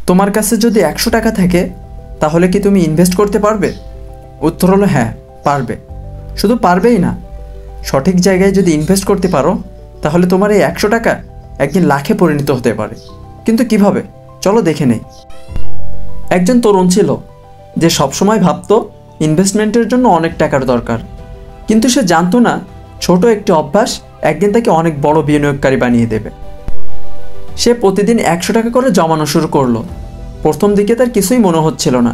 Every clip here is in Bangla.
তোমার কাছে যদি 100 টাকা থাকে তাহলে কি তুমি ইনভেস্ট করতে পারবে? উত্তর হলো হ্যাঁ, পারবে। শুধু পারবেই না, সঠিক জায়গায় যদি ইনভেস্ট করতে পারো তাহলে তোমার এই 100 টাকা একদিন লাখে পরিণত হতে পারে। কিন্তু কিভাবে? চলো দেখে নেই। একজন তরুণ ছিল যে সবসময় ভাবতো ইনভেস্টমেন্টের জন্য অনেক টাকার দরকার, কিন্তু সে জানতো না ছোট একটি অভ্যাস একদিন তাকে অনেক বড় বিনিয়োগকারী বানিয়ে দেবে। সে প্রতিদিন 100 টাকা করে জমানো শুরু করলো। প্রথম দিকে তার কিছুই মনে হচ্ছিল না,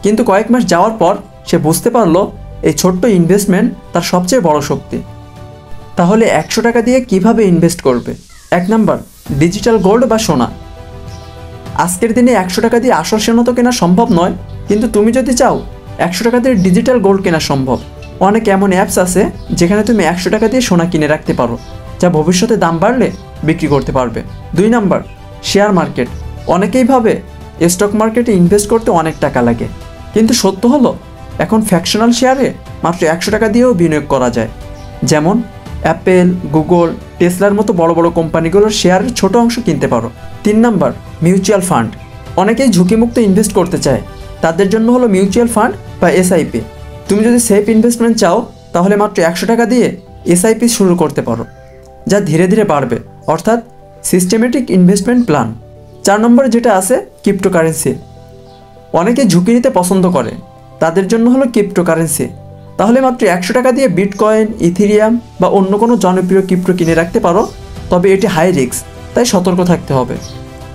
কিন্তু কয়েক মাস যাওয়ার পর সে বুঝতে পারলো এই ছোট্ট ইনভেস্টমেন্ট তার সবচেয়ে বড় শক্তি। তাহলে 100 টাকা দিয়ে কিভাবে ইনভেস্ট করবে? 1 নাম্বার, ডিজিটাল গোল্ড বা সোনা। আজকের দিনে 100 টাকা দিয়ে আসল সোনা তো কেনা সম্ভব নয়, কিন্তু তুমি যদি চাও 100 টাকা দিয়ে ডিজিটাল গোল্ড কেনা সম্ভব। অনেক এমন অ্যাপস আছে যেখানে তুমি 100 টাকা দিয়ে সোনা কিনে রাখতে পারো, যা ভবিষ্যতে দাম বাড়লে বিক্রি করতে পারবে। 2 নাম্বার, শেয়ার মার্কেট। অনেকেই ভাবে স্টক মার্কেটে ইনভেস্ট করতে অনেক টাকা লাগে, কিন্তু সত্য হলো এখন ফ্র্যাকশনাল শেয়ারে মাত্র 100 টাকা দিয়েও বিনিয়োগ করা যায়। যেমন অ্যাপেল, গুগল, টেসলার মতো বড় বড় কোম্পানিগুলোর শেয়ারের ছোট অংশ কিনতে পারো। 3 নাম্বার, মিউচুয়াল ফান্ড। অনেকেই ঝুঁকিমুক্ত ইনভেস্ট করতে চায়, তাদের জন্য হলো মিউচুয়াল ফান্ড বা এসআইপি। তুমি যদি সেফ ইনভেস্টমেন্ট চাও তাহলে মাত্র 100 টাকা দিয়ে এসআইপি শুরু করতে পারো, যা ধীরে ধীরে বাড়বে, অর্থাৎ সিস্টেমেটিক ইনভেস্টমেন্ট প্ল্যান। 4 নম্বরে যেটা আছে ক্রিপ্টোকারেন্সি। অনেকে ঝুঁকি নিতে পছন্দ করে, তাদের জন্য হলো ক্রিপ্টোকারেন্সি। তাহলে মাত্র 100 টাকা দিয়ে বিটকয়েন, ইথেরিয়াম বা অন্য কোনো জনপ্রিয় ক্রিপ্টো কিনে রাখতে পারো, তবে এটি হাই রিস্ক, তাই সতর্ক থাকতে হবে।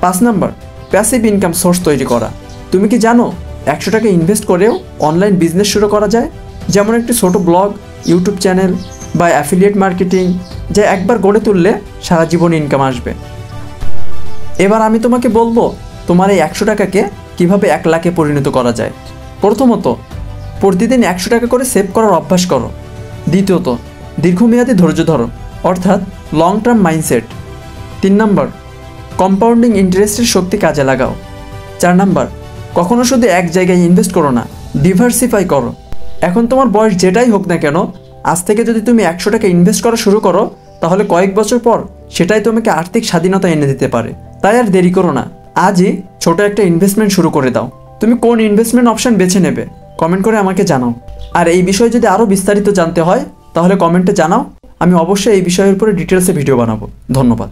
5 নাম্বার, প্যাসিভ ইনকাম সোর্স তৈরি করা। তুমি কি জানো 100 টাকা ইনভেস্ট করেও অনলাইন বিজনেস শুরু করা যায়? যেমন একটি ছোট ব্লগ, ইউটিউব চ্যানেল বা অ্যাফিলিয়েট মার্কেটিং, যা একবার গড়ে তুললে সারা জীবন ইনকাম আসবে। এবার আমি তোমাকে বলবো তোমার এই 100 টাকাকে কীভাবে 1 লাখে পরিণত করা যায়। প্রথমত, প্রতিদিন 100 টাকা করে সেভ করার অভ্যাস করো। দ্বিতীয়ত, দীর্ঘমেয়াদী ধৈর্য ধরো, অর্থাৎ long term mindset. 3 number, compounding ইন্টারেস্টের শক্তি কাজে লাগাও। 4 নাম্বার, কখনো শুধু এক জায়গায় ইনভেস্ট করো না, ডিভার্সিফাই করো। এখন তোমার বয়স যেটাই হোক না কেন, আজ থেকে যদি তুমি 100 টাকা ইনভেস্ট করা শুরু করো তাহলে কয়েক বছর পর সেটাই তোমাকে আর্থিক স্বাধীনতা এনে দিতে পারে। তাই আর দেরি করো না, আজই ছোট একটা ইনভেস্টমেন্ট শুরু করে দাও। তুমি কোন ইনভেস্টমেন্ট অপশন বেছে নেবে কমেন্ট করে আমাকে জানাও। আর এই বিষয়ে যদি আরও বিস্তারিত জানতে হয় তাহলে কমেন্টে জানাও, আমি অবশ্যই এই বিষয়ের উপরে ডিটেলসে ভিডিও বানাবো। ধন্যবাদ।